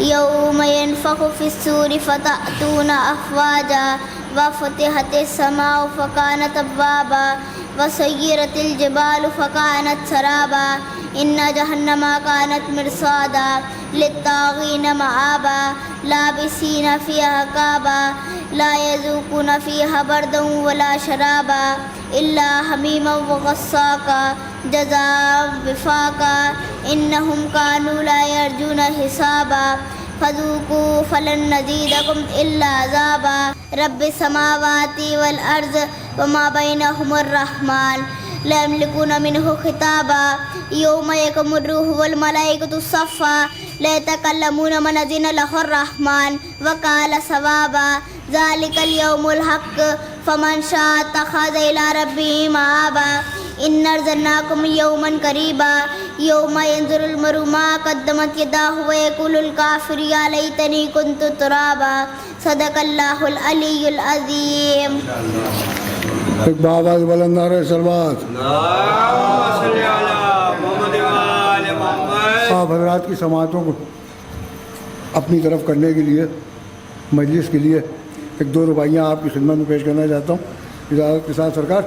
يوم ينفخ في الصور فتأتون أفواجا وفتحت السماء فكانت أبوابا وسيرت الجبال فكانت سرابا إن جهنم كانت مرصادا للطاغين مآبا لابسين فيها أحقابا لا يذوقون فيها بردا ولا شرابا إلا حميما وغساقا جزاء وفاقا إنهم كانوا لا يرجون حسابا فذوقوا فلن نزيدكم إلا عذابا رب السماوات والأرض وما بينهما الرحمن لا يملكون منه خطابا يوم يقوم الروح والملائكة صفا لا يتكلمون من أذن له الرحمن وقال صوابا ذلك اليوم الحق فمن شاء اتخذ إلى ربه مآبا إن أرسلناكم يوما قريبا يوم ينظر المرء ما قدمت يداه ويقول الكافر يا ليتني كنت ترابا صدق الله العلي العظيم. ایک بآواز بلند نعرہ صلوات. آپ حضرات کی سماعتوں کو اپنی طرف کرنے کے لیے مجلس کے لیے ایک دو روایاں آپ کی خدمت میں پیش کرنا چاہتا ہوں اجازت کے ساتھ. سرکار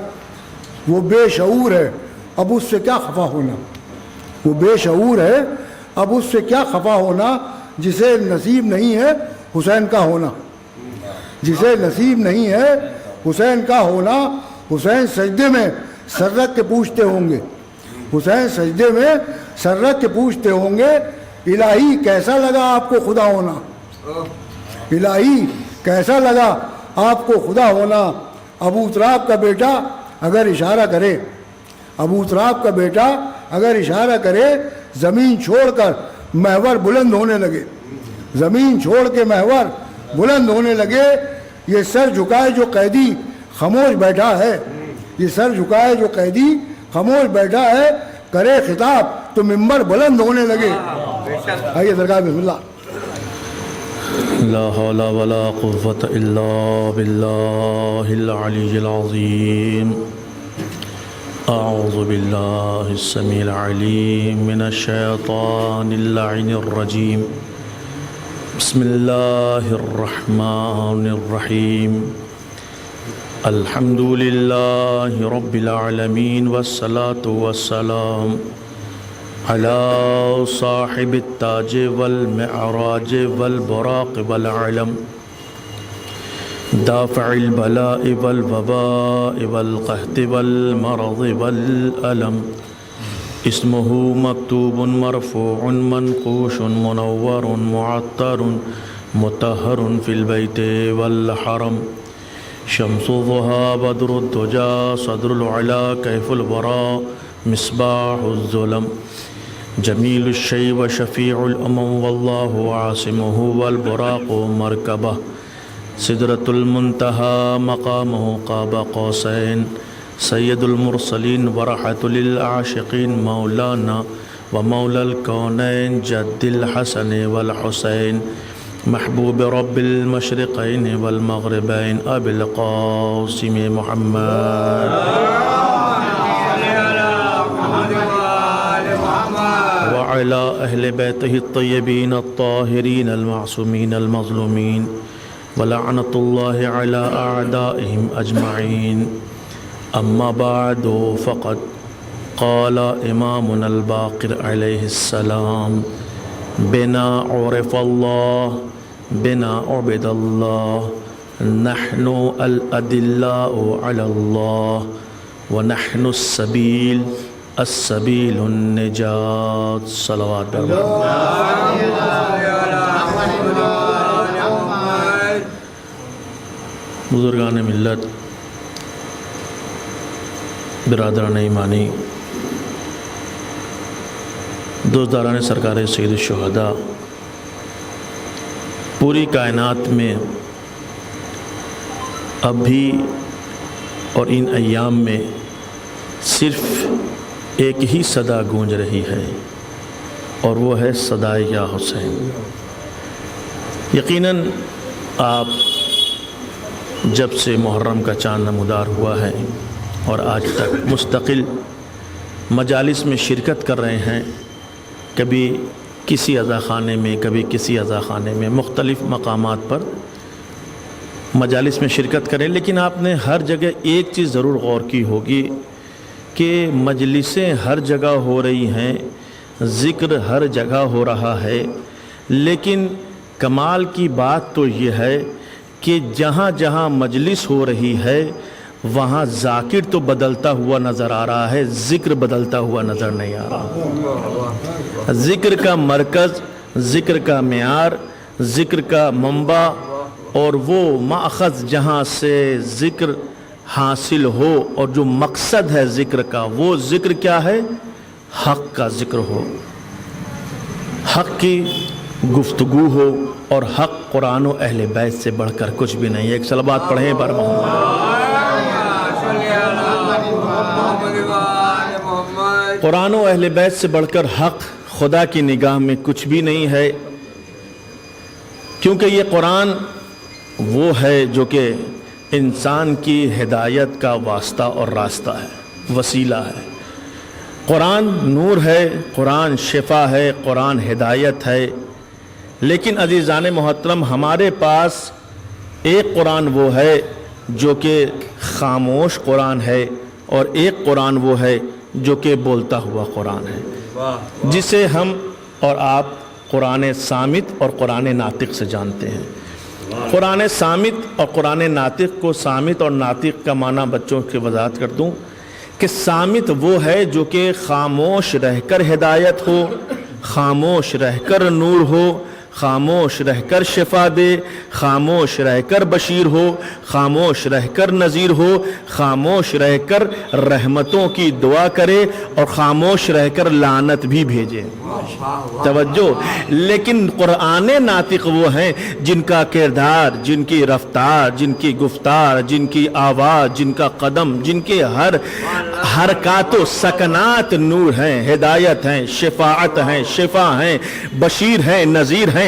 وہ بے شعور ہے اب اس سے کیا خفا ہونا، وہ بے شعور ہے اب اس سے کیا خفا ہونا جسے نصیب نہیں ہے حسین کا ہونا، جسے نصیب نہیں ہے حسین کا ہونا. حسین سجدے میں سر رکھ کے پوچھتے ہوں گے، حسین سجدے میں سر رکھ کے پوچھتے ہوں گے الہی کیسا لگا آپ کو خدا ہونا، الہی کیسا لگا آپ کو خدا ہونا. ابو تراب کا بیٹا اگر اشارہ کرے، ابو تراب کا بیٹا اگر اشارہ کرے زمین چھوڑ کر محور بلند ہونے لگے، زمین چھوڑ کے محور بلند ہونے لگے. یہ سر جھکائے جو قیدی خاموش بیٹھا ہے، یہ سر جھکائے جو قیدی خاموش بیٹھا ہے، کرے خطاب تو منبر بلند ہونے لگے. آئیے درگاہ بسم اللہ. لا حول ولا قوة إلا بالله العلي العظيم. أعوذ بالله السميع العليم من الشيطان اللعين الرجيم. بسم الله الرحمن الرحيم. الحمد لله رب العالمين والصلاة والسلام على صاحب التاج والمعراج والبراق والعلم دافع البلاء والوباء والقحط والمرض والألم اسمه مكتوب مرفوع منقوش منور معطر مطهر في البيت والحرم شمس الضحى بدر الدجى صدر العلا كيف الورى مصباح الظلم جميل الشيء وشفيع الأمم والله عاصمه والبراق مركبه سدرة المنتهى مقامه قاب قوسين سيد المرسلين ورحة للعاشقين مولانا ومولى الكونين جد الحسن والحسين محبوب رب المشرقين والمغربين أبي القاسم محمد وعلى أهل بيته الطيبين الطاهرين المعصومين المظلومين ولعنة الله على أعدائهم أجمعين. أما بعد فقد قال إمامنا الباقر عليه السلام بنا عرف الله بنا عبد الله نحن الأدلاء على الله ونحن السبيل السبيل النجاة. صلوات بزرگان ملت، برادران ایمانی، دوستداران سرکار سید الشہداء، پوری کائنات میں اب بھی اور ان ایام میں صرف ایک ہی صدا گونج رہی ہے اور وہ ہے صدائے یا حسین. یقیناً آپ جب سے محرم کا چاند نمودار ہوا ہے اور آج تک مستقل مجالس میں شرکت کر رہے ہیں، کبھی کسی عزاخانے میں، کبھی کسی عزاخانے میں، مختلف مقامات پر مجالس میں شرکت کریں، لیکن آپ نے ہر جگہ ایک چیز ضرور غور کی ہوگی کہ مجلسیں ہر جگہ ہو رہی ہیں، ذکر ہر جگہ ہو رہا ہے، لیکن کمال کی بات تو یہ ہے کہ جہاں جہاں مجلس ہو رہی ہے وہاں ذاکر تو بدلتا ہوا نظر آ رہا ہے، ذکر بدلتا ہوا نظر نہیں آ رہا۔ ذکر کا مرکز، ذکر کا معیار، ذکر کا منبع اور وہ ماخذ جہاں سے ذکر حاصل ہو اور جو مقصد ہے ذکر کا، وہ ذکر کیا ہے؟ حق کا ذکر ہو، حق کی گفتگو ہو، اور حق قرآن و اہل بیت سے بڑھ کر کچھ بھی نہیں ہے۔ ایک صلوات پڑھیں بر محمد۔ قرآن و اہل بیت سے بڑھ کر حق خدا کی نگاہ میں کچھ بھی نہیں ہے، کیونکہ یہ قرآن وہ ہے جو کہ انسان کی ہدایت کا واسطہ اور راستہ ہے، وسیلہ ہے۔ قرآن نور ہے، قرآن شفا ہے، قرآن ہدایت ہے، لیکن عزیزان محترم ہمارے پاس ایک قرآن وہ ہے جو کہ خاموش قرآن ہے، اور ایک قرآن وہ ہے جو کہ بولتا ہوا قرآن ہے، جسے ہم اور آپ قرآن صامت اور قرآن ناطق سے جانتے ہیں۔ قرآن صامت اور قرآن ناطق کو، صامت اور ناطق کا معنی بچوں کی وضاحت کر دوں کہ صامت وہ ہے جو کہ خاموش رہ کر ہدایت ہو، خاموش رہ کر نور ہو، خاموش رہ کر شفا دے، خاموش رہ کر بشیر ہو، خاموش رہ کر نذیر ہو، خاموش رہ کر رحمتوں کی دعا کرے، اور خاموش رہ کر لعنت بھی بھیجے۔ توجہ۔ لیکن قرآن ناطق وہ ہیں جن کا کردار، جن کی رفتار، جن کی گفتار، جن کی آواز، جن کا قدم، جن کے ہر حرکات و سکنات نور ہیں، ہدایت ہیں، شفاعت ہیں، شفا ہیں، بشیر ہیں، نذیر ہیں،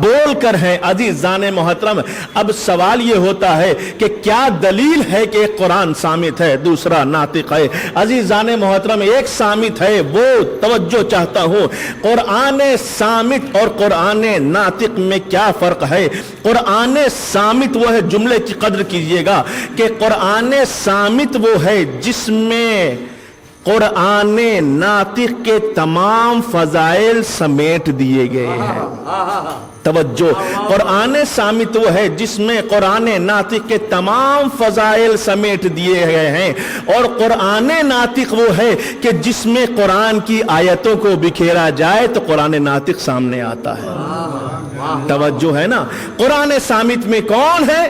بول کر ہیں۔ عزیزان محترم، اب سوال یہ ہوتا ہے کہ کیا دلیل ہے کہ ایک قرآن صامت ہے، دوسرا ناطق ہے؟ عزیزان محترم، ایک صامت ہے، وہ توجہ چاہتا ہوں۔ قرآن صامت اور قرآن ناطق میں کیا فرق ہے؟ قرآن صامت وہ ہے، جملے کی قدر کیجئے گا کہ قرآن صامت وہ ہے جس میں قرآن ناطق کے تمام فضائل سمیٹ دیے گئے ہیں۔ توجہ۔ قرآن صامت وہ ہے جس میں قرآن ناطق کے تمام فضائل سمیٹ دیے گئے ہیں، اور قرآن ناطق وہ ہے کہ جس میں قرآن کی آیتوں کو بکھیرا جائے تو قرآن ناطق سامنے آتا ہے۔ توجہ ہے نا؟ قرآن صامت میں کون ہے؟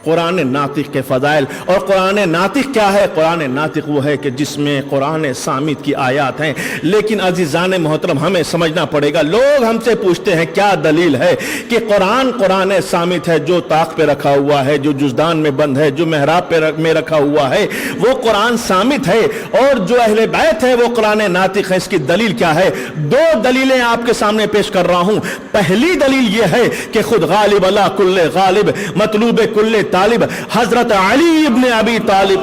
قرآن ناطق کے فضائل۔ اور قرآن ناطق کیا ہے؟ قرآن ناطق وہ ہے کہ جس میں قرآن صامت کی آیات ہیں۔ لیکن عزیزان محترم، ہمیں سمجھنا پڑے گا، لوگ ہم سے پوچھتے ہیں کیا دلیل ہے کہ قرآن صامت ہے، جو طاق پہ رکھا ہوا ہے، جو جزدان میں بند ہے، جو محراب میں رکھا ہوا ہے، وہ قرآن صامت ہے، اور جو اہل بیت ہے وہ قرآن ناطق ہے۔ اس کی دلیل کیا ہے؟ دو دلیلیں آپ کے سامنے پیش کر رہا ہوں۔ پہلی دلیل یہ ہے کہ خود غالب علی کل غالب، مطلوب کل طالب، حضرت علی ابن ابی طالب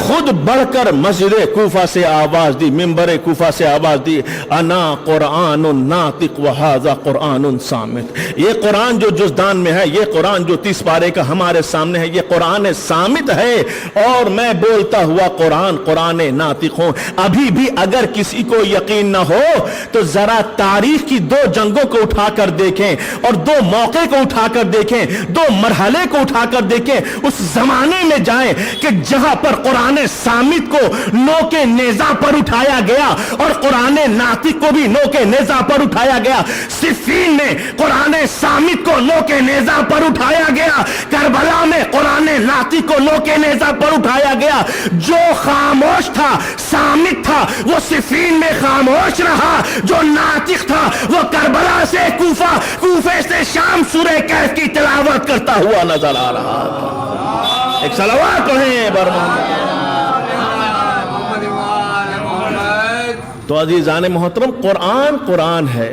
خود بڑھ کر مسجد کوفہ سے آواز دی، منبر کوفہ سے آواز دی، انا قرآن ناطق وہذا قرآن صامت۔ یہ قرآن جو جزدان میں ہے، یہ قرآن جو 30 پارے کا ہمارے سامنے ہے، یہ قرآن صامت ہے، اور میں بولتا ہوا قرآن ناطق ہوں۔ ابھی بھی اگر کسی کو یقین نہ ہو تو ذرا تاریخ کی 2 جنگوں کو اٹھا کر دیکھیں، اور 2 موقع کو اٹھا کر دیکھیں، 2 مرحلے کو اٹھا کر دیکھیں، اس زمانے میں جائیں کہ جہاں پر قرآن صامت کو نوک نیزہ پر اٹھایا گیا اور قرآن ناطق کو بھی نوک نیزہ پر اٹھایا گیا۔ صفین میں قرآن صامت کو نوک نیزہ پر اٹھایا گیا، کربلا میں قرآن ناطق کو نوک نیزہ پر اٹھایا گیا۔ جو خاموش تھا، صامت تھا، وہ صفین میں خاموش رہا، جو ناطق تھا وہ کربلا سے کوفے سے شام سورہ کہف کی تلاوت کرتا ہوا نظر آ رہا تھا۔ ایک صلوات پڑھیں بر محمد۔ تو عزیزان محترم، قرآن ہے،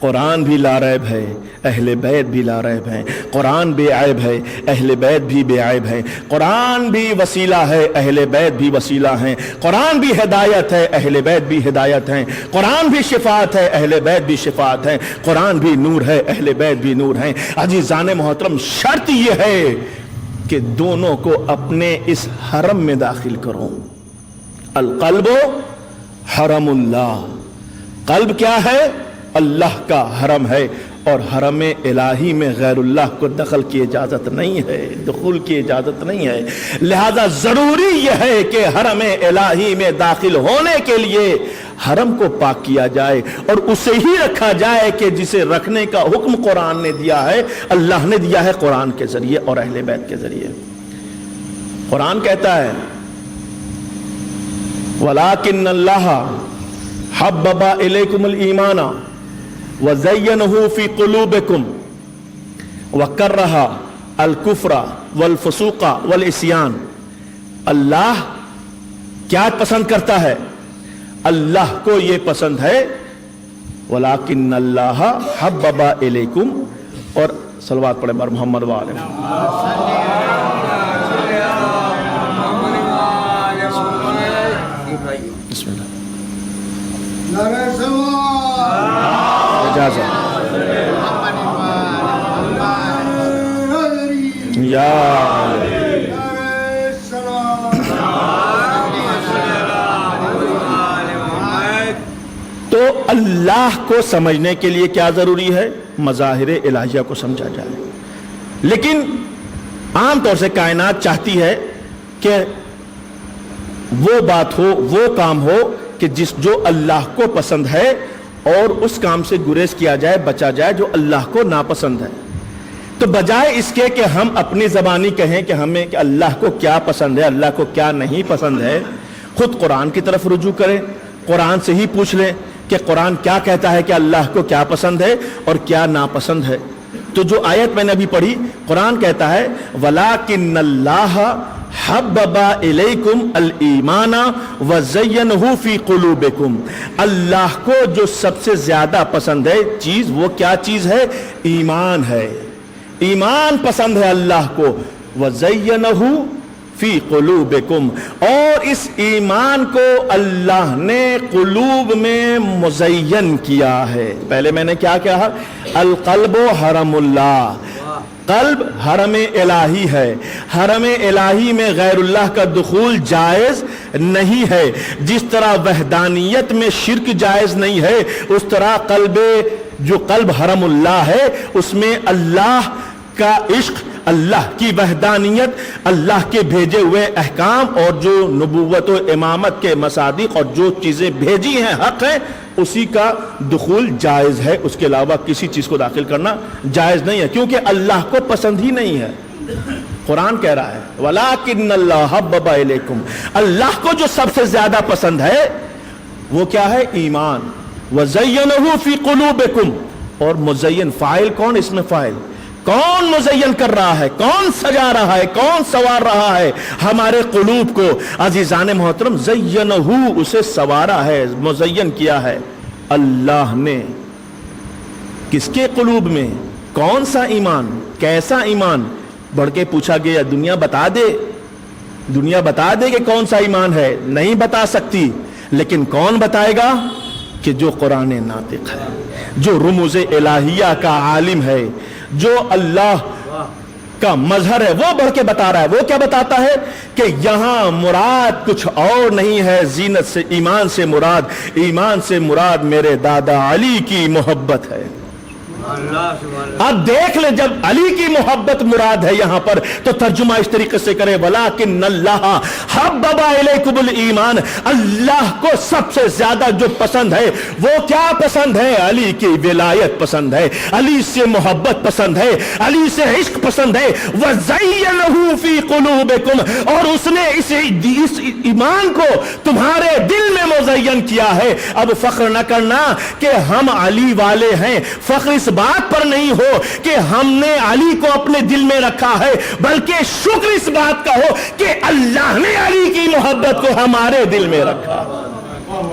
قرآن بھی لاریب ہے، اہل بیت بھی لاریب ہیں، قرآن بے عیب ہے، اہل بیت بھی بے عیب ہیں، قرآن بھی وسیلہ ہے، اہل بیت بھی وسیلہ ہیں، قرآن بھی ہدایت ہے، اہل بیت بھی ہدایت ہیں، قرآن بھی شفاعت ہے، اہل بیت بھی شفاعت ہیں، قرآن بھی نور ہے، اہل بیت بھی نور ہیں۔ عزیزان محترم، شرط یہ ہے کہ دونوں کو اپنے اس حرم میں داخل کرو۔ القلب حرم اللہ، قلب کیا ہے؟ اللہ کا حرم ہے، اور حرم الہی میں غیر اللہ کو دخل کی اجازت نہیں ہے، دخول کی اجازت نہیں ہے۔ لہذا ضروری یہ ہے کہ حرم الہی میں داخل ہونے کے لیے حرم کو پاک کیا جائے، اور اسے ہی رکھا جائے کہ جسے رکھنے کا حکم قرآن نے دیا ہے، اللہ نے دیا ہے قرآن کے ذریعے اور اہل بیت کے ذریعے۔ قرآن کہتا ہے وَلَٰكِنَّ اللَّهَ حَبَّبَ إِلَيْكُمُ الْإِيمَانَ وَزَيَّنَهُ فِي قُلُوبِكُمْ وَكَرَّهَ الْكُفْرَ وَالْفُسُوقَ وَالْعِصْيَانَ۔ اللہ کیا پسند کرتا ہے؟ اللہ کو یہ پسند ہے وَلَٰكِنَّ اللَّهَ حَبَّبَ إِلَيْكُمْ، اور صلوات پڑھے بر محمد وآلہ۔ بسم اللہ۔ اجازت یا تو اللہ کو سمجھنے کے لیے کیا ضروری ہے؟ مظاہر الہیہ کو سمجھا جائے۔ لیکن عام طور سے کائنات چاہتی ہے کہ وہ بات ہو، وہ کام ہو کہ جو اللہ کو پسند ہے، اور اس کام سے گریز کیا جائے، بچا جائے جو اللہ کو ناپسند ہے۔ تو بجائے اس کے کہ ہم اپنی زبانی کہیں کہ ہمیں کہ اللہ کو کیا پسند ہے، اللہ کو کیا نہیں پسند ہے، خود قرآن کی طرف رجوع کریں، قرآن سے ہی پوچھ لیں کہ قرآن کیا کہتا ہے کہ اللہ کو کیا پسند ہے اور کیا ناپسند ہے۔ تو جو آیت میں نے ابھی پڑھی، قرآن کہتا ہے وَلَٰكِنَّ اللَّهَ حَبَّبَ إِلَيْكُمْ الْإِيمَانَ وَزَيَّنَهُ فِي قُلُوبِكُمْ۔ اللہ کو جو سب سے زیادہ پسند ہے چیز، وہ کیا چیز ہے؟ ایمان ہے۔ ایمان پسند ہے اللہ کو، وَزَيَّنَهُ فی قلوبکم، اور اس ایمان کو اللہ نے قلوب میں مزین کیا ہے۔ پہلے میں نے کیا کہا؟ القلب حرم اللہ، قلب حرم الہی ہے، حرم الہی میں غیر اللہ کا دخول جائز نہیں ہے۔ جس طرح وحدانیت میں شرک جائز نہیں ہے، اس طرح جو قلب حرم اللہ ہے اس میں اللہ کا عشق، اللہ کی وحدانیت، اللہ کے بھیجے ہوئے احکام، اور جو نبوت و امامت کے مصادیق اور جو چیزیں بھیجی ہیں حق ہیں، اسی کا دخول جائز ہے۔ اس کے علاوہ کسی چیز کو داخل کرنا جائز نہیں ہے، کیونکہ اللہ کو پسند ہی نہیں ہے۔ قرآن کہہ رہا ہے وَلَٰكِنَّ اللَّهَ حَبَّبَ إِلَيْكُمْ، اللہ کو جو سب سے زیادہ پسند ہے وہ کیا ہے؟ ایمان۔ وَزَيَّنَهُ فِي قُلُوبِكُمْ، اور مزین، فاعل کون؟ اس میں فاعل کون مزین کر رہا ہے؟ کون سجا رہا ہے؟ کون سوار رہا ہے ہمارے قلوب کو؟ عزیزان محترم، زینہو، اسے سوارا ہے، مزین کیا ہے اللہ نے۔ کس کے قلوب میں؟ کون سا ایمان؟ کیسا ایمان؟ بڑھ کے پوچھا گیا دنیا بتا دے، دنیا بتا دے کہ کون سا ایمان ہے؟ نہیں بتا سکتی، لیکن کون بتائے گا؟ کہ جو قرآن ناطق ہے، جو رموز الہیہ کا عالم ہے، جو اللہ کا مظہر ہے، وہ بڑھ کے بتا رہا ہے۔ وہ کیا بتاتا ہے؟ کہ یہاں مراد کچھ اور نہیں ہے زینت سے، ایمان سے مراد میرے دادا علی کی محبت ہے۔ اب دیکھ لیں، جب علی کی محبت مراد ہے یہاں پر، تو ترجمہ اس طریقے سے کرے وَلَٰكِنَّ اللَّهَ حَبَّبَ إِلَيْكُمُ الْإِيمَانَ، اللہ کو سب سے زیادہ جو پسند ہے وہ کیا پسند ہے؟ علی کی ولایت پسند ہے، علی سے محبت پسند ہے، علی سے عشق پسند ہے۔ وَزَيَّنَهُ فِي قُلُوبِكُمْ، اور اس نے اس ایمان کو تمہارے دل میں مزین کیا ہے۔ اب فخر نہ کرنا کہ ہم علی والے ہیں، فخر اس بات پر نہیں ہو کہ ہم نے علی کو اپنے دل میں رکھا ہے، بلکہ شکر اس بات کا ہو کہ اللہ نے علی کی محبت کو ہمارے دل میں رکھا۔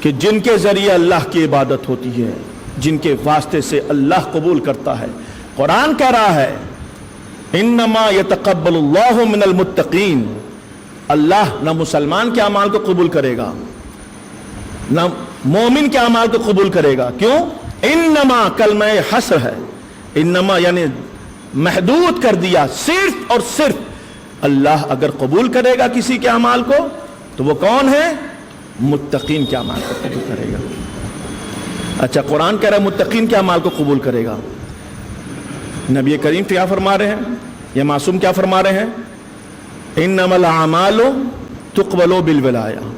کہ جن کے ذریعے اللہ کی عبادت ہوتی ہے، جن کے واسطے سے اللہ قبول کرتا ہے۔ قرآن کہہ رہا ہے انما یتقبل اللہ من المتقین، اللہ نہ مسلمان کے اعمال کو قبول کرے گا نہ مومن کے اعمال کو قبول کرے گا۔ کیوں؟ انما کلمہ حصر ہے، انما یعنی محدود کر دیا، صرف اور صرف اللہ اگر قبول کرے گا کسی کے اعمال کو تو وہ کون ہے؟ متقین کے اعمال کو قبول کرے گا۔ اچھا، قرآن کہہ رہا ہے متقین کے اعمال کو قبول کرے گا، نبی کریم کیا فرما رہے ہیں، یا معصوم کیا فرما رہے ہیں؟ انما الاعمال تقبل بالولایہ۔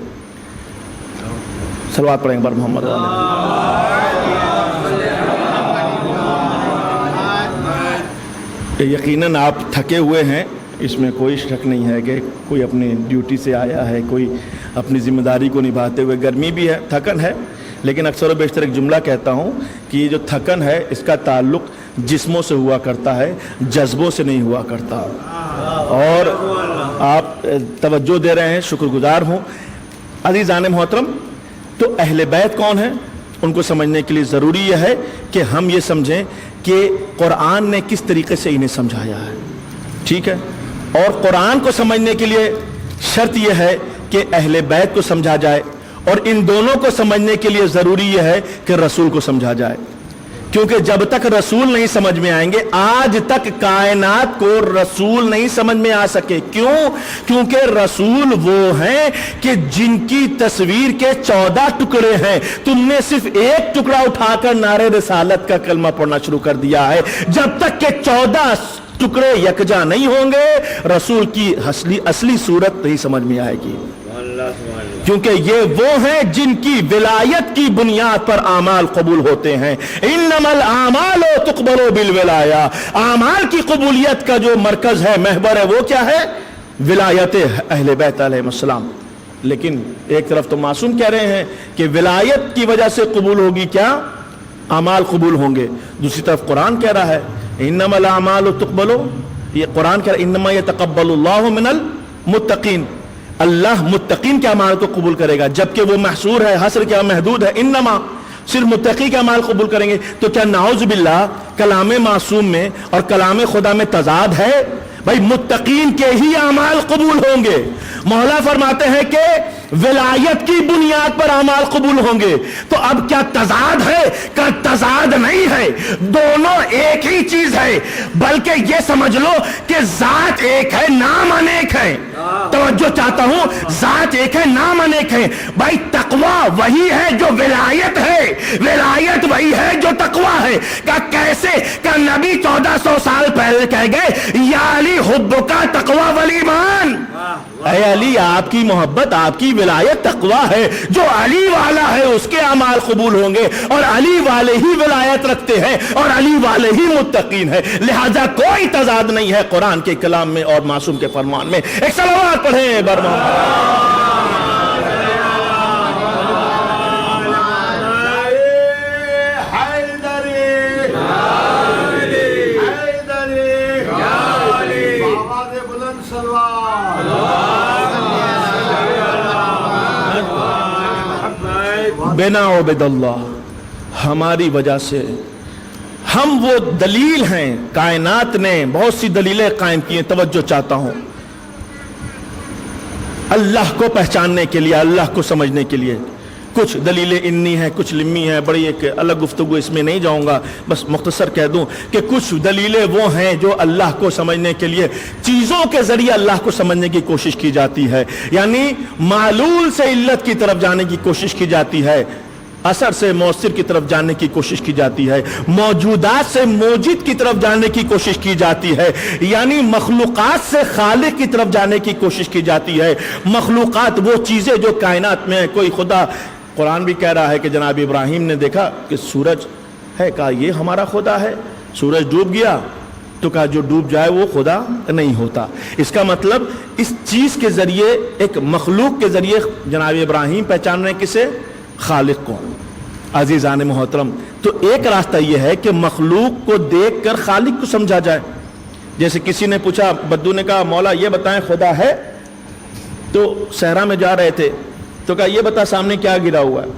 صلوات پڑھیں بر محمد یقیناً آپ تھکے ہوئے ہیں، اس میں کوئی شک نہیں ہے کہ کوئی اپنی ڈیوٹی سے آیا ہے، کوئی اپنی ذمہ داری کو نبھاتے ہوئے، گرمی بھی ہے، تھکن ہے، لیکن اکثر و بیشتر ایک جملہ کہتا ہوں کہ یہ جو تھکن ہے اس کا تعلق جسموں سے ہوا کرتا ہے، جذبوں سے نہیں ہوا کرتا۔ اور آپ توجہ دے رہے ہیں، شکر گزار ہوں۔ عزیزان محترم، تو اہل بیت کون ہیں؟ ان کو سمجھنے کے لیے ضروری یہ ہے کہ ہم یہ سمجھیں کہ قرآن نے کس طریقے سے انہیں سمجھایا ہے، ٹھیک ہے؟ اور قرآن کو سمجھنے کے لیے شرط یہ ہے کہ اہل بیت کو سمجھا جائے، اور ان دونوں کو سمجھنے کے لیے ضروری یہ ہے کہ رسول کو سمجھا جائے، کیونکہ جب تک رسول نہیں سمجھ میں آئیں گے، آج تک کائنات کو رسول نہیں سمجھ میں آ سکے۔ کیوں؟ کیونکہ رسول وہ ہیں کہ جن کی تصویر کے 14 ٹکڑے ہیں، تم نے صرف ایک ٹکڑا اٹھا کر نعرے رسالت کا کلمہ پڑھنا شروع کر دیا ہے۔ جب تک کہ 14 ٹکڑے یکجا نہیں ہوں گے، رسول کی اصلی صورت نہیں سمجھ میں آئے گی، کیونکہ یہ وہ ہیں جن کی ولایت کی بنیاد پر اعمال قبول ہوتے ہیں۔ انما الاعمال تقبل بالولایہ، اعمال کی قبولیت کا جو مرکز ہے، محور ہے، وہ کیا ہے؟ ولایت اہل بیت علیہ السلام۔ لیکن ایک طرف تو معصوم کہہ رہے ہیں کہ ولایت کی وجہ سے قبول ہوگی، کیا؟ اعمال قبول ہوں گے۔ دوسری طرف قرآن کہہ رہا ہے انما الاعمال تقبل، یہ قرآن کہہ رہا ہے انما یتقبل اللہ من المتقین، اللہ متقین کے اعمال کو قبول کرے گا، جبکہ وہ محصور ہے، حصر کیا محدود ہے، انما صرف متقی کے اعمال قبول کریں گے۔ تو کیا نعوذ باللہ کلام معصوم میں اور کلام خدا میں تضاد ہے؟ بھائی متقین کے ہی اعمال قبول ہوں گے۔ مولا فرماتے ہیں کہ ولایت کی بنیاد پر اعمال قبول ہوں گے، تو اب کیا تضاد ہے؟ کہ تضاد نہیں ہے، دونوں ایک ہی چیز ہے، بلکہ یہ سمجھ لو کہ ذات ایک ہے، نام انیک ہے۔ توجہ چاہتا ہوں، ذات ایک ہے، نام انیک ہے۔ بھائی تقوی وہی ہے جو ولایت ہے، ولایت وہی ہے جو تقوی ہے۔ کہ کیسے؟ کہ نبی 1400 سال پہلے کہہ گئے یا علی حبک تقوی والایمان، اے علی آپ کی محبت، آپ کی ولایت تقوی ہے، جو علی والا ہے اس کے اعمال قبول ہوں گے، اور علی والے ہی ولایت رکھتے ہیں اور علی والے ہی متقین ہیں۔ لہذا کوئی تضاد نہیں ہے قرآن کے کلام میں اور معصوم کے فرمان میں۔ ایک صلوات پڑھیں برما۔ بنا عبد اللہ، ہماری وجہ سے ہم وہ دلیل ہیں، کائنات نے بہت سی دلیلیں قائم کی ہیں، توجہ چاہتا ہوں اللہ کو پہچاننے کے لیے، اللہ کو سمجھنے کے لیے۔ کچھ دلیلیں انی ہیں، کچھ لمی ہیں، بڑی ایک الگ گفتگو اس میں نہیں جاؤں گا، بس مختصر کہہ دوں کہ کچھ دلیلیں وہ ہیں جو اللہ کو سمجھنے کے لیے چیزوں کے ذریعے اللہ کو سمجھنے کی کوشش کی جاتی ہے، یعنی معلول سے علت کی طرف جانے کی کوشش کی جاتی ہے، اثر سے مؤثر کی طرف جانے کی کوشش کی جاتی ہے، موجودات سے موجود کی طرف جانے کی کوشش کی جاتی ہے، یعنی مخلوقات سے خالق کی طرف جانے کی کوشش کی جاتی ہے۔ مخلوقات وہ چیزیں جو کائنات میں کوئی خدا، قرآن بھی کہہ رہا ہے کہ جناب ابراہیم نے دیکھا کہ سورج ہے، کہا یہ ہمارا خدا ہے، سورج ڈوب گیا تو کہا جو ڈوب جائے وہ خدا نہیں ہوتا۔ اس کا مطلب اس چیز کے ذریعے، ایک مخلوق کے ذریعے جناب ابراہیم پہچان رہے ہیں کسے؟ خالق کو۔ عزیزان محترم، تو ایک راستہ یہ ہے کہ مخلوق کو دیکھ کر خالق کو سمجھا جائے۔ جیسے کسی نے پوچھا، بدو نے کہا مولا یہ بتائیں خدا ہے؟ تو صحرا میں جا رہے تھے تو کہا یہ بتا سامنے کیا گرا ہوا ہے؟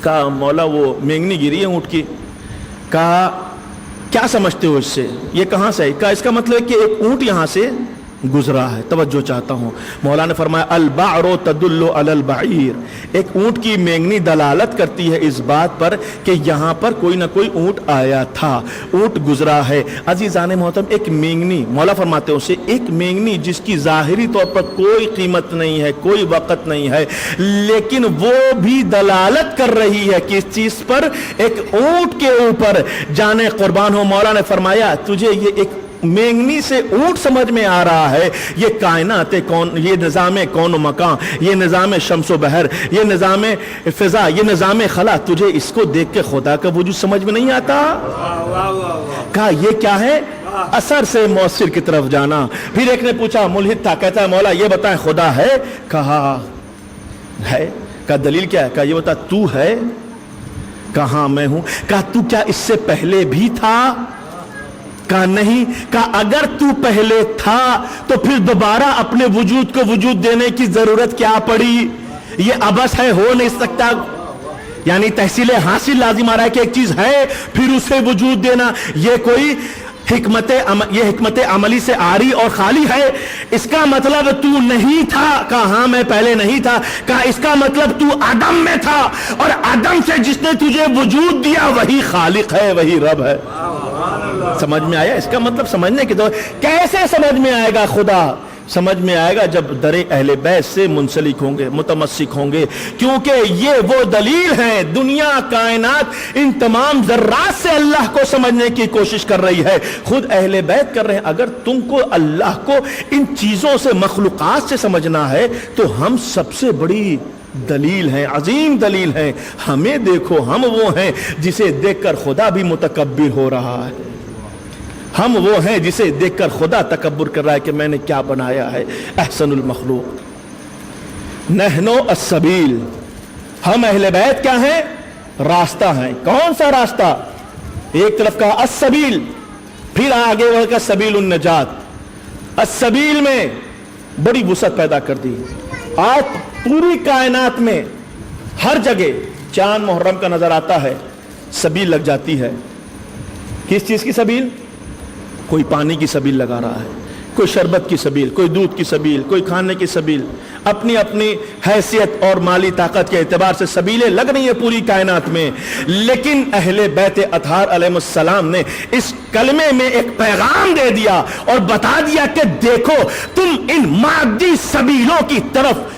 کہا مولا وہ مینگنی گری ہے اونٹ کی. کہا کیا سمجھتے ہو اس سے, یہ کہاں سے ہے؟ کہا اس کا مطلب ہے کہ ایک اونٹ یہاں سے گزرا ہے. توجہ چاہتا ہوں, مولا نے فرمایا البعر تدل علی البعیر, ایک اونٹ کی مینگنی دلالت کرتی ہے اس بات پر کہ یہاں پر کوئی نہ کوئی اونٹ آیا تھا, اونٹ گزرا ہے. عزیزان محترم, ایک مینگنی, مولا فرماتے ہیں اسے ایک مینگنی جس کی ظاہری طور پر کوئی قیمت نہیں ہے, کوئی وقت نہیں ہے, لیکن وہ بھی دلالت کر رہی ہے کس چیز پر؟ ایک اونٹ کے اوپر. جانے قربان ہو, مولا نے فرمایا تجھے یہ ایک مینگنی سے اونٹ سمجھ میں آ رہا ہے, یہ کائنات کون, یہ نظام کون و مکان, یہ نظام شمس و بحر, یہ نظام فضا, یہ نظام خلا, تجھے اس کو دیکھ کے خدا کا وجود سمجھ میں نہیں آتا؟ کہا یہ کیا ہے؟ اثر سے مؤثر کی طرف جانا. پھر ایک نے پوچھا, ملحد تھا, کہتا ہے مولا یہ بتائیں خدا ہے؟ کہا ہے. کہا دلیل کیا ہے؟ کہا یہ بتا تو ہے؟ کہا میں ہوں. کہا تو کیا اس سے پہلے بھی تھا؟ کہا نہیں. کہا اگر تو پہلے تھا تو پھر دوبارہ اپنے وجود کو وجود دینے کی ضرورت کیا پڑی؟ یہ عبث ہے, ہو نہیں سکتا. یعنی تحصیل حاصل لازم آ رہا ہے کہ ایک چیز ہے پھر اسے وجود دینا, یہ کوئی حکمت عملی سے عاری اور خالی ہے. اس کا مطلب تو نہیں تھا؟ کہا ہاں میں پہلے نہیں تھا. کہا اس کا مطلب تو عدم میں تھا, اور عدم سے جس نے تجھے وجود دیا وہی خالق ہے, وہی رب ہے. سمجھ میں آیا؟ اس کا مطلب سمجھنے کی تو کیسے سمجھ میں آئے گا خدا؟ سمجھ میں آئے گا جب در اہل بیت سے منسلک ہوں گے, متمسک ہوں گے, کیونکہ یہ وہ دلیل ہیں. دنیا, کائنات ان تمام ذرات سے اللہ کو سمجھنے کی کوشش کر رہی ہے, خود اہل بیت کر رہے ہیں. اگر تم کو اللہ کو ان چیزوں سے, مخلوقات سے سمجھنا ہے تو ہم سب سے بڑی دلیل ہیں, عظیم دلیل ہیں. ہمیں دیکھو, ہم وہ ہیں جسے دیکھ کر خدا بھی متکبر ہو رہا ہے. ہم وہ ہیں جسے دیکھ کر خدا تکبر کر رہا ہے کہ میں نے کیا بنایا ہے. احسن المخلوق. نحنو السبیل, ہم اہل بیت کیا ہیں؟ راستہ ہیں. کون سا راستہ؟ ایک طرف کہا السبیل, پھر آگے بڑھ کر سبیل النجات. السبیل میں بڑی وسعت پیدا کر دی. آج پوری کائنات میں ہر جگہ چاند محرم کا نظر آتا ہے, سبیل لگ جاتی ہے. کس چیز کی سبیل؟ کوئی پانی کی سبیل لگا رہا ہے, کوئی شربت کی سبیل, کوئی دودھ کی سبیل, کوئی کھانے کی سبیل. اپنی اپنی حیثیت اور مالی طاقت کے اعتبار سے سبیلیں لگ رہی ہیں پوری کائنات میں. لیکن اہل بیت اطہار علیہ السلام نے اس کلمے میں ایک پیغام دے دیا اور بتا دیا کہ دیکھو تم ان مادی سبیلوں کی طرف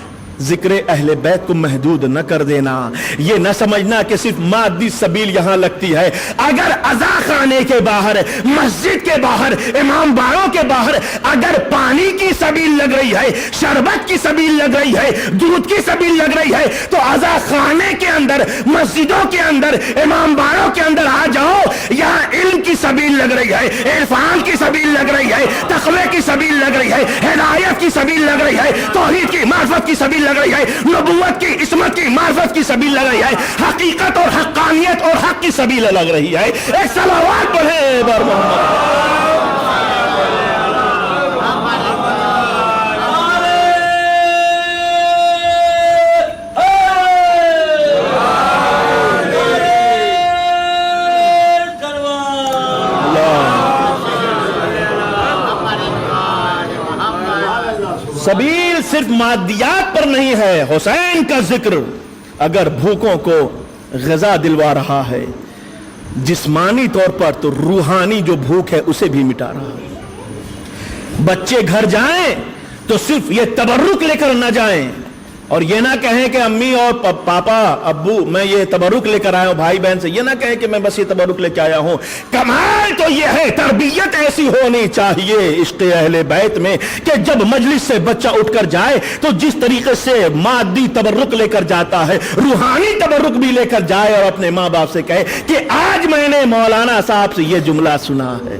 ذکر اہل بیت کو محدود نہ کر دینا. یہ نہ سمجھنا کہ صرف مادی سبیل یہاں لگتی ہے. اگر عزا خانے کے باہر, مسجد کے باہر, امام باڑوں کے باہر اگر پانی کی سبیل لگ رہی ہے, شربت کی سبیل لگ رہی ہے, دودھ کی سبیل لگ رہی ہے, تو عزا خانے کے اندر, مسجدوں کے اندر, امام باڑوں کے اندر آ جاؤ. یہاں علم کی سبیل لگ رہی ہے, عرفان کی سبیل لگ رہی ہے, تقوی کی سبیل لگ رہی ہے, ہدایت کی سبیل لگ رہی ہے, توحید کی, معرفت کی سبیل لگ رہی ہے, نبوت کی, عصمت کی, معرفت کی سبیل لگ رہی ہے, حقیقت اور حقانیت اور حق کی سبیل لگ رہی ہے. ایک صلوات پڑھیں بر محمد. سبیل صرف مادیات پر نہیں ہے. حسین کا ذکر اگر بھوکوں کو غذا دلوا رہا ہے, جسمانی طور پر تو روحانی جو بھوک ہے اسے بھی مٹا رہا ہے. بچے گھر جائیں تو صرف یہ تبرک لے کر نہ جائیں, اور یہ نہ کہیں کہ امی اور پاپا ابو میں یہ تبرک لے کر آیا ہوں, بھائی بہن سے یہ نہ کہیں کہ میں بس یہ تبرک لے کے آیا ہوں. کمال تو یہ ہے, تربیت ایسی ہونی چاہیے عشق اہل بیت میں کہ جب مجلس سے بچہ اٹھ کر جائے تو جس طریقے سے مادی تبرک لے کر جاتا ہے, روحانی تبرک بھی لے کر جائے اور اپنے ماں باپ سے کہے کہ آج میں نے مولانا صاحب سے یہ جملہ سنا ہے,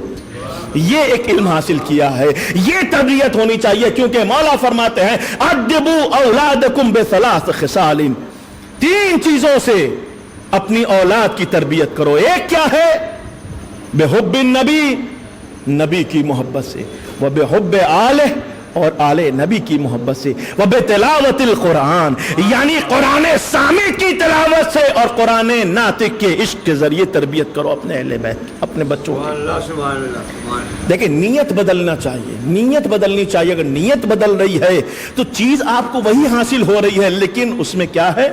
یہ ایک علم حاصل کیا ہے. یہ تربیت ہونی چاہیے, کیونکہ مولا فرماتے ہیں ادبوا اولادکم بثلاث خصال, 3 چیزوں سے اپنی اولاد کی تربیت کرو. ایک کیا ہے؟ بحب النبی, نبی کی محبت سے, وبحب آلہ, اور آل نبی کی محبت سے، وبتلاوت القرآن، یعنی قرآن سامع کی تلاوت سے اور قرآن ناطق کے عشق کے ذریعے تربیت کرو اپنے اہل بیت کی، اپنے بچوں کی۔ دیکھیں نیت بدلنا چاہیے، نیت بدلنی چاہیے۔ اگر نیت بدل رہی ہے تو چیز آپ کو وہی حاصل ہو رہی ہے، لیکن اس میں کیا ہے؟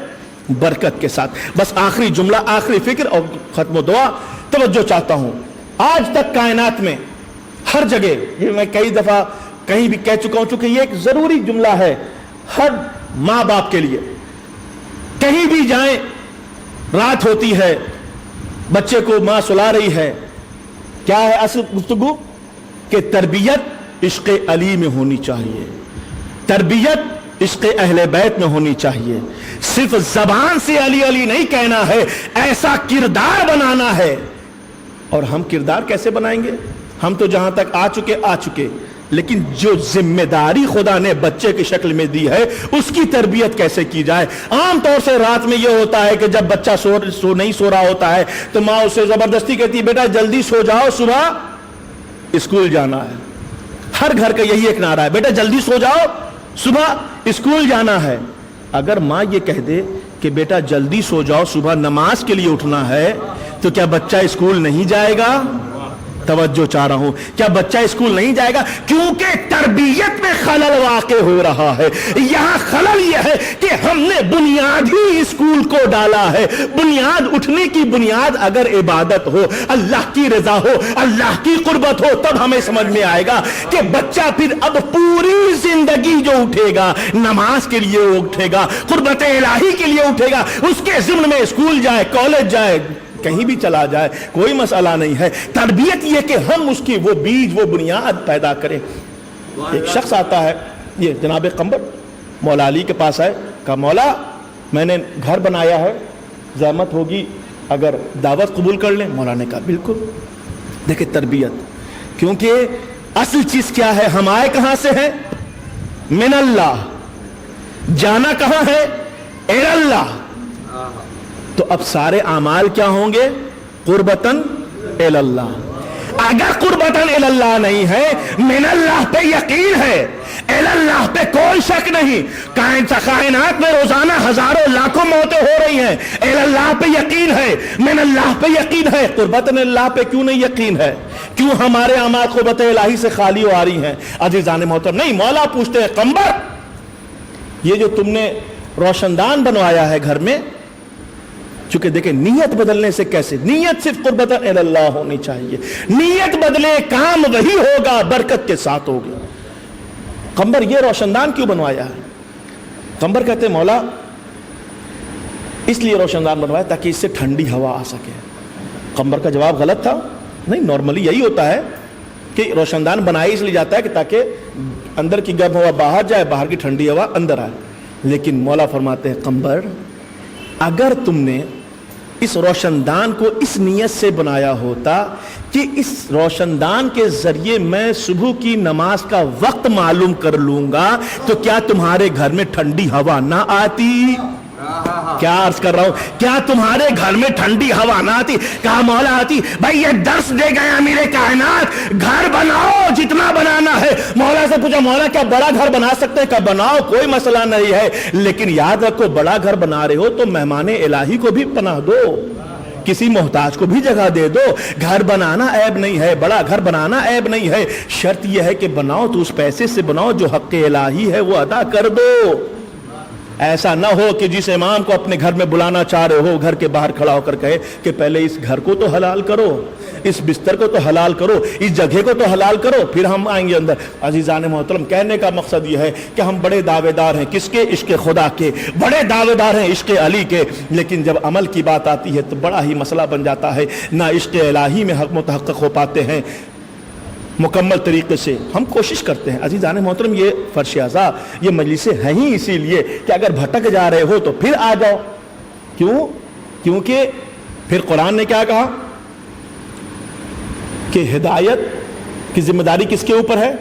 برکت کے ساتھ۔ بس آخری جملہ، آخری فکر اور ختم دعا، توجہ چاہتا ہوں۔ آج تک کائنات میں ہر جگہ، یہ میں کئی دفعہ کہیں بھی کہہ چکا ہوں، چونکہ یہ ایک ضروری جملہ ہے ہر ماں باپ کے لیے، کہیں بھی جائیں، رات ہوتی ہے، بچے کو ماں سلا رہی ہے، کیا ہے اصل گفتگو؟ کہ تربیت عشق علی میں ہونی چاہیے، تربیت عشق اہل بیت میں ہونی چاہیے۔ صرف زبان سے علی علی نہیں کہنا ہے، ایسا کردار بنانا ہے۔ اور ہم کردار کیسے بنائیں گے؟ ہم تو جہاں تک آ چکے، لیکن جو ذمہ داری خدا نے بچے کی شکل میں دی ہے اس کی تربیت کیسے کی جائے؟ عام طور سے رات میں یہ ہوتا ہے کہ جب بچہ نہیں سو رہا ہوتا ہے تو ماں اسے زبردستی کہتی ہے بیٹا جلدی سو جاؤ، صبح اسکول جانا ہے۔ ہر گھر کا یہی ایک نعرہ ہے، بیٹا جلدی سو جاؤ، صبح اسکول جانا ہے۔ اگر ماں یہ کہہ دے کہ بیٹا جلدی سو جاؤ، صبح نماز کے لیے اٹھنا ہے، تو کیا بچہ اسکول نہیں جائے گا؟ توجہ چاہ رہا ہوں، کیا بچہ اسکول نہیں جائے گا؟ کیونکہ تربیت میں خلل واقع ہو رہا ہے۔ یہاں خلل یہ ہے کہ ہم نے بنیاد ہی اسکول کو ڈالا ہے۔ بنیاد، اٹھنے کی بنیاد اگر عبادت ہو، اللہ کی رضا ہو، اللہ کی قربت ہو، تب ہمیں سمجھ میں آئے گا کہ بچہ پھر اب پوری زندگی جو اٹھے گا، نماز کے لیے اٹھے گا، قربت الہی کے لیے اٹھے گا، اس کے ضمن میں اسکول جائے، کالج جائے، کہیں بھی چلا جائے، کوئی مسئلہ نہیں ہے۔ تربیت یہ کہ ہم اس کی وہ بیج، وہ بنیاد پیدا کریں۔ ایک شخص آتا ہے، یہ جناب قمبر مولا علی کے پاس آئے، کہا مولا میں نے گھر بنایا ہے، زحمت ہوگی اگر دعوت قبول کر لیں؟ مولا نے کہا بالکل۔ دیکھیں تربیت، کیونکہ اصل چیز کیا ہے؟ ہم آئے کہاں سے ہیں؟ من اللہ، جانا کہاں ہے؟ اے اللہ۔ تو اب سارے اعمال کیا ہوں گے؟ قربتاً الی اللہ۔ اگر قربتاً الی اللہ نہیں ہے، من اللہ پہ یقین ہے، الی اللہ پہ کوئی شک نہیں۔ کائنات میں روزانہ ہزاروں لاکھوں موتیں ہو رہی ہیں، الی اللہ پہ یقین ہے، من اللہ پہ یقین ہے، قربتاً اللہ پہ کیوں نہیں یقین ہے؟ کیوں ہمارے اعمال قربت الہی سے خالی ہو آ رہی ہیں؟ عزیزان محترم، نہیں، مولا پوچھتے ہیں قمبر یہ جو تم نے روشن دان بنوایا ہے گھر میں، چونکہ دیکھیں نیت بدلنے سے کیسے؟ نیت صرف قربت اللہ ہونی چاہیے۔ نیت بدلے، کام وہی ہوگا، برکت کے ساتھ ہوگی۔ قمبر یہ روشن دان کیوں بنوایا ہے؟ قمبر کہتے ہیں مولا اس لیے روشن دان بنوایا تاکہ اس سے ٹھنڈی ہوا آ سکے۔ قمبر کا جواب غلط تھا، نہیں، نارملی یہی ہوتا ہے کہ روشن دان بنایا اس لیے جاتا ہے کہ تاکہ اندر کی گرم ہوا باہر جائے، باہر کی ٹھنڈی ہوا اندر آئے۔ لیکن مولا فرماتے ہیں قمبر اگر تم نے اس روشن دان کو اس نیت سے بنایا ہوتا کہ اس روشن دان کے ذریعے میں صبح کی نماز کا وقت معلوم کر لوں گا، تو کیا تمہارے گھر میں ٹھنڈی ہوا نہ آتی؟ کیا عرض کر رہا ہوں، کیا تمہارے گھر میں ٹھنڈی ہوا نہ آتی؟ کہا مولا آتی۔ بھائی یہ درس دے گئے امیر کائنات، گھر بناؤ جتنا بنانا ہے۔ مولا سے پوچھا مولا کیا بڑا گھر بنا سکتے ہیں؟ کہا بناؤ، کوئی مسئلہ نہیں ہے، لیکن یاد رکھو بڑا گھر بنا رہے ہو تو مہمان الہی کو بھی پناہ دو، کسی محتاج کو بھی جگہ دے دو۔ گھر بنانا عیب نہیں ہے، بڑا گھر بنانا عیب نہیں ہے، شرط یہ ہے کہ بناؤ تو اس پیسے سے بناؤ جو حق الہی ہے وہ ادا کر دو۔ ایسا نہ ہو کہ جس امام کو اپنے گھر میں بلانا چاہ رہے ہو گھر کے باہر کھڑا ہو کر کہے کہ پہلے اس گھر کو تو حلال کرو، اس بستر کو تو حلال کرو، اس جگہ کو تو حلال کرو، پھر ہم آئیں گے اندر۔ عزیزان محترم، کہنے کا مقصد یہ ہے کہ ہم بڑے دعوے دار ہیں، کس کے؟ عشق خدا کے، بڑے دعوے دار ہیں عشق علی کے، لیکن جب عمل کی بات آتی ہے تو بڑا ہی مسئلہ بن جاتا ہے، نہ عشق الہی میں حق متحقق ہو پاتے ہیں مکمل طریقے سے۔ ہم کوشش کرتے ہیں عزیزان محترم، یہ فرش اعضاء، یہ مجلسیں ہیں ہی اسی لیے کہ اگر بھٹک جا رہے ہو تو پھر آ جاؤ۔ کیوں؟ کیونکہ پھر قرآن نے کیا کہا کہ ہدایت کی ذمہ داری کس کے اوپر ہے؟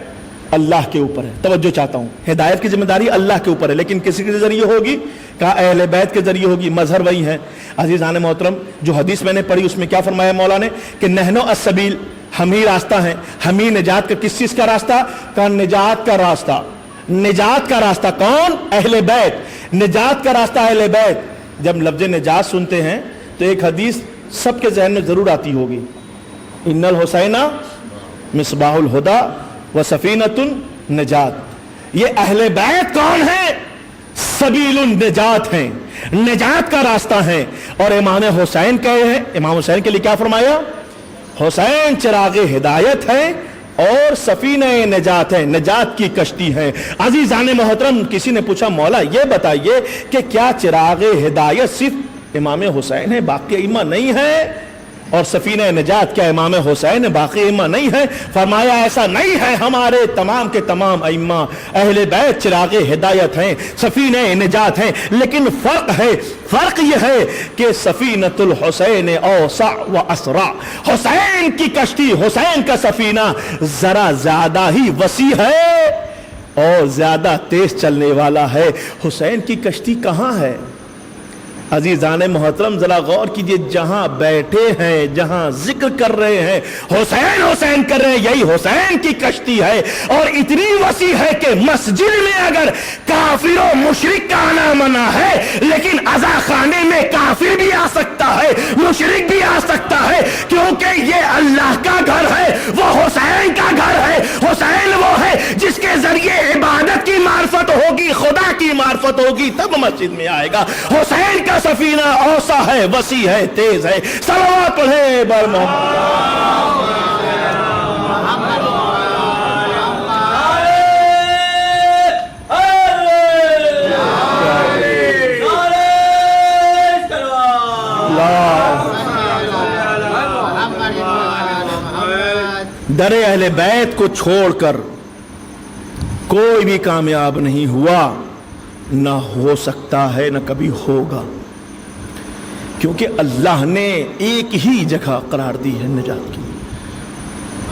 اللہ کے اوپر ہے۔ توجہ چاہتا ہوں، ہدایت کی ذمہ داری اللہ کے اوپر ہے، لیکن کسی کے ذریعے ہوگی؟ کہا اہل بیت کے ذریعے ہوگی، مظہر وہی ہے۔ عزیزان محترم، جو حدیث میں نے پڑھی اس میں کیا فرمایا مولا نے کہ نحنو السبیل، ہم ہی راستہ ہیں, ہم ہی نجات کا. کس چیز کا راستہ؟ کہا نجات کا راستہ. نجات کا راستہ کون؟ اہل بیت. نجات کا راستہ اہل بیت. جب لفظ نجات سنتے ہیں تو ایک حدیث سب کے ذہن میں ضرور آتی ہوگی, ان الحسین مصباح الہدی و سفینۃ النجات. یہ اہل بیت کون ہے؟ سبیل النجات ہیں, نجات کا راستہ ہے. اور امام حسین کہے ہیں, امام حسین کے لیے کیا فرمایا؟ حسین چراغ ہدایت ہے اور سفینہ نجات ہے, نجات کی کشتی ہے. عزیزان محترم, کسی نے پوچھا مولا یہ بتائیے کہ کیا چراغ ہدایت صرف امام حسین ہے, باقی ائمہ نہیں ہے؟ اور سفینہ نجات کیا امام حسین ہے, باقی ائمہ نہیں ہے؟ فرمایا ایسا نہیں ہے, ہمارے تمام کے تمام ائمہ اہل بیت چراغ ہدایت ہیں, سفینہ نجات ہیں. لیکن فرق ہے, فرق یہ ہے کہ سفینۃ الحسین اوسع و اسرع. حسین کی کشتی, حسین کا سفینہ ذرا زیادہ ہی وسیع ہے اور زیادہ تیز چلنے والا ہے. حسین کی کشتی کہاں ہے؟ عزیزان محترم ذرا غور کیجئے, جہاں بیٹھے ہیں, جہاں ذکر کر رہے ہیں, حسین حسین کر رہے ہیں, یہی حسین کی کشتی ہے. اور اتنی وسیع ہے کہ مسجد میں اگر کافر و مشرک کا آنا منع ہے, لیکن عزا خانے میں کافر بھی آ سکتا ہے, مشرک بھی آ سکتا ہے, کیونکہ یہ اللہ کا گھر ہے, وہ حسین کا گھر ہے. حسین وہ ہے جس کے ذریعے عبادت کی معرفت ہوگی, خدا کی معرفت ہوگی, تب مسجد میں آئے گا. حسین کا سفینہ اوسع ہے, وسیع ہے, تیز ہے. صلوات پڑھیں بر محمد. در اہل بیت کو چھوڑ کر کوئی بھی کامیاب نہیں ہوا, نہ ہو سکتا ہے, نہ کبھی ہوگا, کیونکہ اللہ نے ایک ہی جگہ قرار دی ہے نجات کی.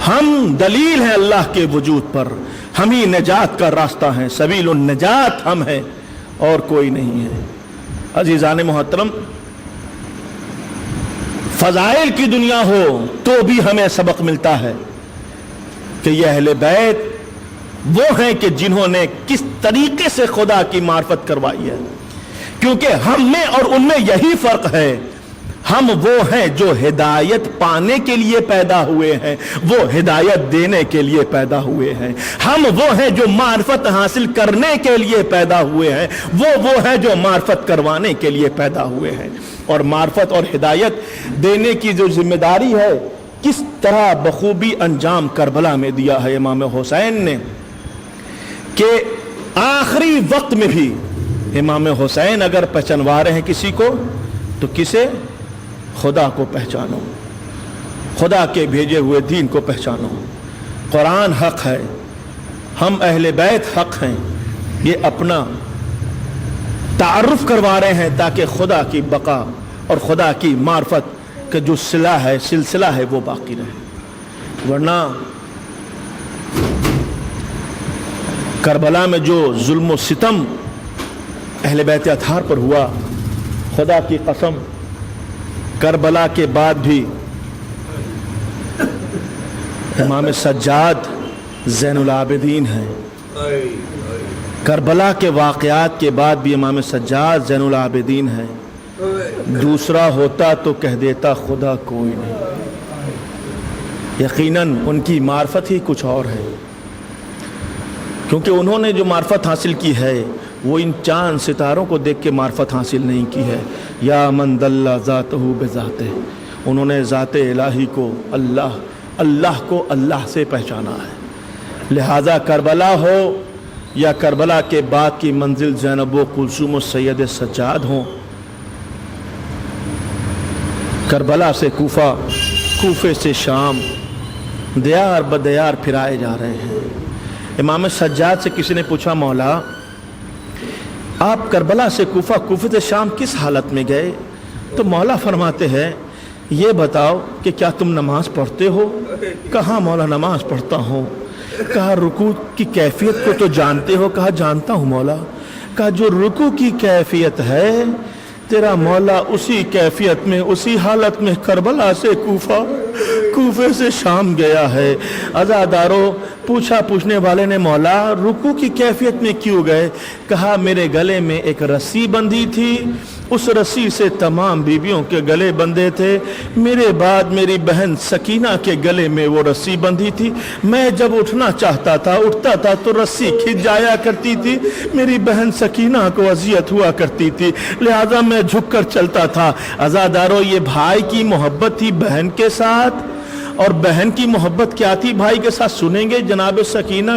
ہم دلیل ہیں اللہ کے وجود پر, ہم ہی نجات کا راستہ ہیں, سبیل النجات ہم ہیں اور کوئی نہیں ہے. عزیزان محترم, فضائل کی دنیا ہو تو بھی ہمیں سبق ملتا ہے کہ یہ اہل بیت وہ ہیں کہ جنہوں نے کس طریقے سے خدا کی معرفت کروائی ہے. کیونکہ ہم میں اور ان میں یہی فرق ہے, ہم وہ ہیں جو ہدایت پانے کے لیے پیدا ہوئے ہیں, وہ ہدایت دینے کے لیے پیدا ہوئے ہیں. ہم وہ ہیں جو معرفت حاصل کرنے کے لیے پیدا ہوئے ہیں, وہ ہیں جو معرفت کروانے کے لیے پیدا ہوئے ہیں. اور معرفت اور ہدایت دینے کی جو ذمہ داری ہے, کس طرح بخوبی انجام کربلا میں دیا ہے امام حسین نے, کہ آخری وقت میں بھی امام حسین اگر پہچانوا رہے ہیں کسی کو تو کسے؟ خدا کو پہچانو, خدا کے بھیجے ہوئے دین کو پہچانو. قرآن حق ہے, ہم اہل بیت حق ہیں, یہ اپنا تعارف کروا رہے ہیں تاکہ خدا کی بقا اور خدا کی معرفت کا جو صلہ ہے, سلسلہ ہے, وہ باقی رہے. ورنہ کربلا میں جو ظلم و ستم اہل بیت اطہار پر ہوا, خدا کی قسم کربلا کے بعد بھی امام سجاد زین العابدین ہیں. کربلا کے واقعات کے بعد بھی امام سجاد زین العابدین ہیں. دوسرا ہوتا تو کہہ دیتا خدا کوئی نہیں. یقیناً ان کی معرفت ہی کچھ اور ہے, کیونکہ انہوں نے جو معرفت حاصل کی ہے وہ ان چاند ستاروں کو دیکھ کے معرفت حاصل نہیں کی ہے. یا من دل ذاتہ بذاتہ, انہوں نے ذات الہی کو, اللہ کو اللہ سے پہچانا ہے. لہذا کربلا ہو یا کربلا کے بعد کی منزل زینب و کلثوم و سید سجاد ہوں, کربلا سے کوفہ, کوفے سے شام, دیار بدیار پھرائے جا رہے ہیں. امام سجاد سے کسی نے پوچھا مولا آپ کربلا سے کوفہ, کوفے سے شام کس حالت میں گئے؟ تو مولا فرماتے ہیں یہ بتاؤ کہ کیا تم نماز پڑھتے ہو؟ کہا مولا نماز پڑھتا ہوں. کہا رکوع کی کیفیت کو تو جانتے ہو؟ کہا جانتا ہوں مولا. کہا جو رکوع کی کیفیت ہے تیرا مولا اسی کیفیت میں, اسی حالت میں کربلا سے کوفہ, کوفے سے شام گیا ہے۔ عزادارو پوچھا پوچھنے والے نے مولا رکوع کی کیفیت میں کیوں گئے؟ کہا میرے گلے میں ایک رسی بندھی تھی، اس رسی سے تمام بیویوں کے گلے بندھے تھے، میرے بعد میری بہن سکینہ کے گلے میں وہ رسی بندھی تھی، میں جب اٹھنا چاہتا تھا اٹھتا تھا تو رسی کھنچ جایا کرتی تھی، میری بہن سکینہ کو اذیت ہوا کرتی تھی، لہذا میں جھک کر چلتا تھا۔ عزادارو یہ بھائی کی محبت تھی بہن کے ساتھ، اور بہن کی محبت کیا تھی بھائی کے ساتھ؟ سنیں گے جناب سکینہ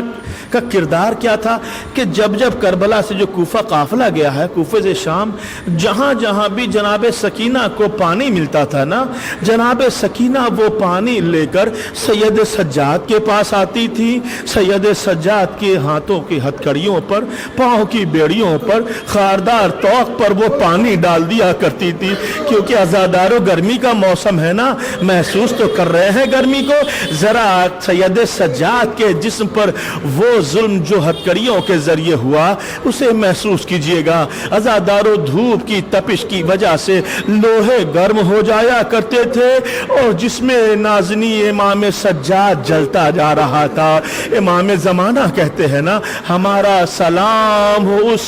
کا کردار کیا تھا کہ جب جب کربلا سے جو کوفہ قافلہ گیا ہے، کوفے سے شام، جہاں جہاں بھی جناب سکینہ کو پانی ملتا تھا نا، جناب سکینہ وہ پانی لے کر سید سجاد کے پاس آتی تھی، سید سجاد کے ہاتھوں کی ہتھکڑیوں پر، پاؤں کی بیڑیوں پر، خاردار طوق پر وہ پانی ڈال دیا کرتی تھی، کیونکہ عزادارو گرمی کا موسم ہے نا، محسوس تو کر رہے ہیں گرمی کو، ذرا سید سجاد کے جسم پر وہ ظلم جو ہتھکڑیوں کے ذریعے ہوا اسے محسوس کیجئے گا۔ عزادارو دھوپ کی تپش کی وجہ سے لوہے گرم ہو جایا کرتے تھے، اور جس میں نازنی امام سجاد جلتا جا رہا تھا۔ امام زمانہ کہتے ہیں نا ہمارا سلام ہو اس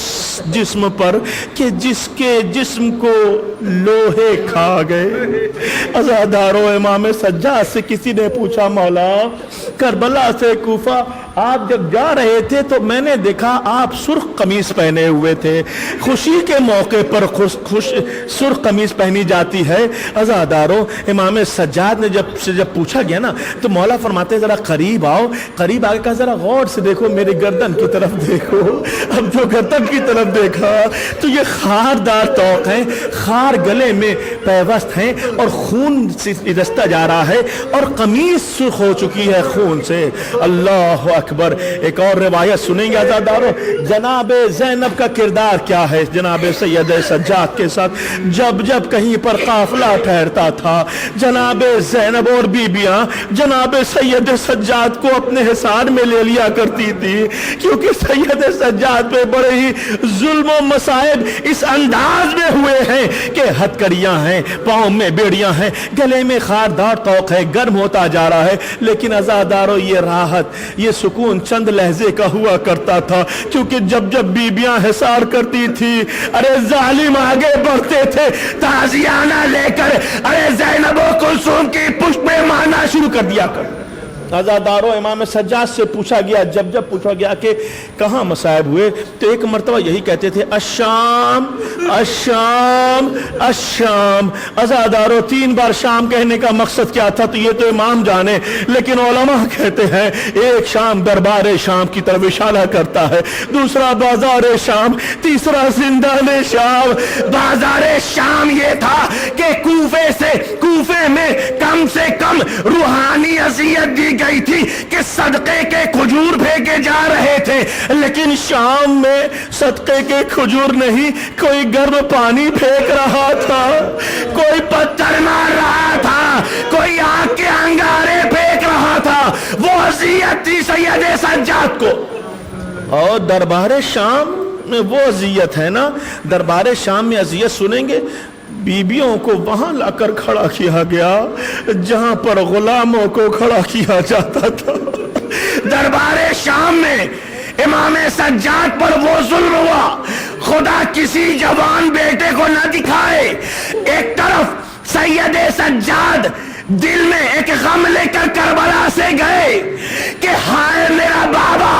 جسم پر کہ جس کے جسم کو لوہے کھا گئے۔ عزادارو امام سجاد سے کسی نے پوچھا مولا کربلا سے کوفہ آپ جب جا رہے تھے تو میں نے دیکھا آپ سرخ قمیص پہنے ہوئے تھے، خوشی کے موقع پر سرخ قمیص پہنی جاتی ہے۔ عزادارو امام سجاد نے جب پوچھا گیا نا تو مولا فرماتے ہیں ذرا قریب آؤ، قریب آگے کہا ذرا غور سے دیکھو میری گردن کی طرف دیکھو۔ اب جو گردن کی طرف دیکھا تو یہ خاردار طوق ہیں، خار گلے میں پیوست ہیں اور خون رستا جا رہا ہے، اور قمیص سرخ ہو چکی ہے خون سے۔ اللہ اکبر۔ ایک اور روایت سنیں گے عزادارو، جناب زینب کا کردار کیا ہے جناب سید سجاد کے ساتھ۔ جب جب کہیں پر قافلہ ٹھہرتا تھا جناب زینب اور بیبیاں جناب سید سجاد کو اپنے حصار میں لے لیا کرتی تھی، کیونکہ سید سجاد پہ بڑے ہی ظلم و مصائب اس انداز میں ہوئے ہیں کہ ہتھکڑیاں ہیں، پاؤں میں بیڑیاں ہیں، گلے میں خاردار طوق ہے، گرم ہوتا جا رہا ہے، لیکن عزادارو یہ راحت یہ سکون چند لہجے کا ہوا کرتا تھا، کیونکہ جب جب بیبیاں حصار کرتی تھی ارے ظالم آگے بڑھتے تھے تازیانہ لے کر، ارے زینب و کلثوم کی پشت میں مارنا شروع کر دیا کر۔ عزادارو امام سجاد سے پوچھا گیا، جب جب پوچھا گیا کہ کہاں مصائب ہوئے تو ایک مرتبہ یہی کہتے تھے الشام الشام الشام۔ عزادارو 3 بار شام کہنے کا مقصد کیا تھا تو یہ تو امام جانے، لیکن علماء کہتے ہیں ایک شام دربار شام کی طرف اشارہ کرتا ہے، دوسرا بازار شام، تیسرا زندان شام۔ بازار شام یہ تھا کہ کوفے میں کم سے کم روحانی اذیت دی گئی تھی کہ صدقے کے کھجور پھینکے جا رہے تھے، لیکن شام میں صدقے کے کھجور نہیں، کوئی گرم پانی پھینک رہا تھا، کوئی پتھر مار رہا تھا، کوئی آگ کے انگارے پھینک رہا تھا۔ وہ اذیت تھی سید سجاد کو۔ اور دربار شام میں وہ اذیت ہے نا، دربار شام میں اذیت سنیں گے، بیبیوں کو وہاں لا کر کھڑا کیا گیا جہاں پر غلاموں کو کھڑا کیا جاتا تھا۔ دربار شام میں امام سجاد پر وہ ظلم ہوا، خدا کسی جوان بیٹے کو نہ دکھائے۔ ایک طرف سید سجاد دل میں ایک غم لے کر کربلا سے گئے کہ ہائے میرا بابا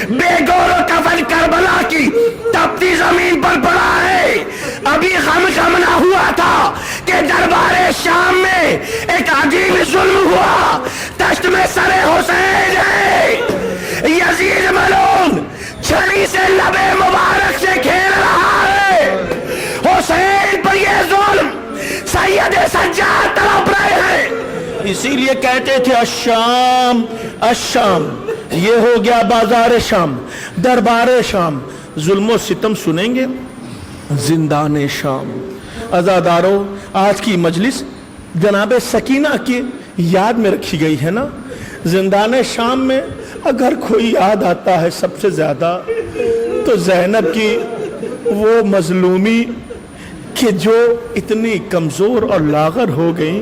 بے گور و کفن کربلا کی تپتی زمین پر پڑا ہے۔ ابھی غم نہ ہوا تھا کہ دربار شام میں ایک عجیب ظلم ہوا، تشت میں سر حسین ہے، یزید ملعون چھری سے لبے مبارک سے کھیل رہا ہے، حسین پر یہ ظلم سید سجاد تڑپ رہے ہیں۔ اسی لیے کہتے تھے الشام الشام۔ یہ ہو گیا بازار شام، دربار شام۔ ظلم و ستم سنیں گے زندان شام۔ عزادارو آج کی مجلس جناب سکینہ کی یاد میں رکھی گئی ہے نا۔ زندان شام میں اگر کوئی یاد آتا ہے سب سے زیادہ تو زینب کی وہ مظلومی کہ جو اتنی کمزور اور لاغر ہو گئی،